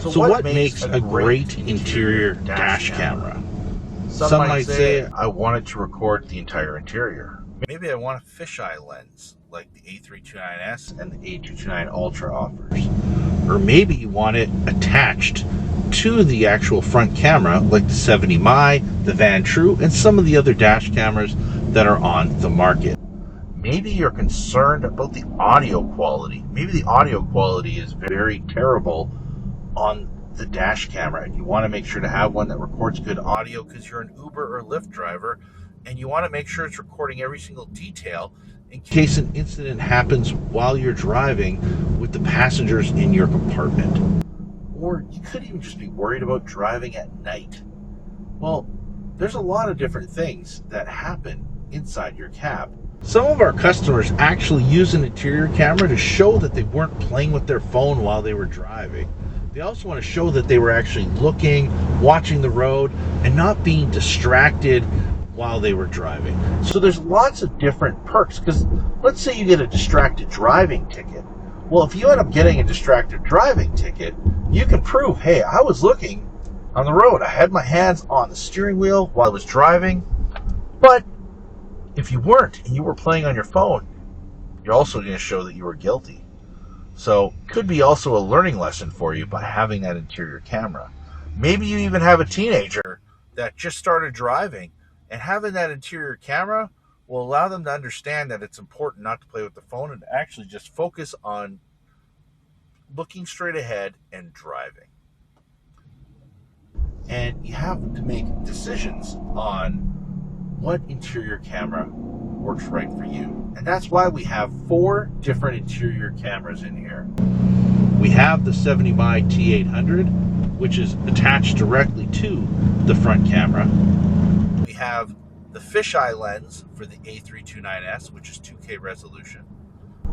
So what makes a great interior dash camera? Some might say, I want it to record the entire interior. Maybe I want a fisheye lens, like the A329S and the A229 Ultra offers. Or maybe you want it attached to the actual front camera, like the 70mm, the Van True, and some of the other dash cameras that are on the market. Maybe you're concerned about the audio quality. Maybe the audio quality is very terrible on the dash camera, and you want to make sure to have one that records good audio because you're an Uber or Lyft driver, and you want to make sure it's recording every single detail in case an incident happens while you're driving with the passengers in your compartment. Or you could even just be worried about driving at night. Well, there's a lot of different things that happen inside your cab. Some of our customers actually use an interior camera to show that they weren't playing with their phone while they were driving. They also want to show that they were actually looking, watching the road, and not being distracted while they were driving. So there's lots of different perks, because let's say you get a distracted driving ticket. Well, if you end up getting a distracted driving ticket, you can prove, hey, I was looking on the road. I had my hands on the steering wheel while I was driving. But if you weren't and you were playing on your phone, you're also going to show that you were guilty. So could be also a learning lesson for you by having that interior camera. Maybe you even have a teenager that just started driving, and having that interior camera will allow them to understand that it's important not to play with the phone and actually just focus on looking straight ahead and driving. And you have to make decisions on what interior camera works right for you. And that's why we have 4 different interior cameras in here. We have the 70mm T800, which is attached directly to the front camera. We have the fisheye lens for the A329S, which is 2K resolution.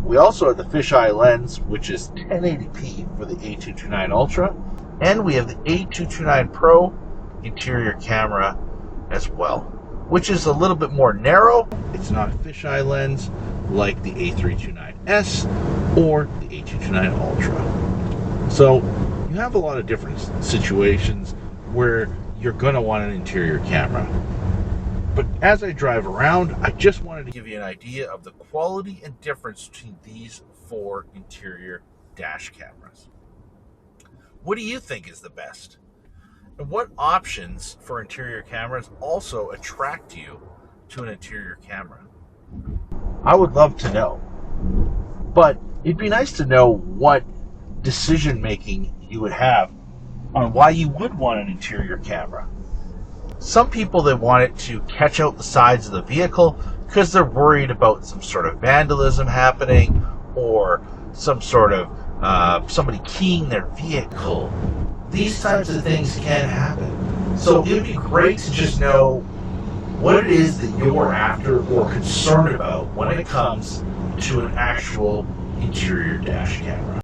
We also have the fisheye lens, which is 1080p for the A229 Ultra. And we have the A229 Pro interior camera as well, which is a little bit more narrow. It's not a fisheye lens like the A329S or the A229 Ultra. So you have a lot of different situations where you're going to want an interior camera. But as I drive around, I just wanted to give you an idea of the quality and difference between these 4 interior dash cameras. What do you think is the best? And what options for interior cameras also attract you to an interior camera? I would love to know. But it'd be nice to know what decision making you would have on why you would want an interior camera. Some people, they want it to catch out the sides of the vehicle because they're worried about some sort of vandalism happening or some sort of somebody keying their vehicle. These types of things can happen. So it would be great to just know what it is that you're after or concerned about when it comes to an actual interior dash camera.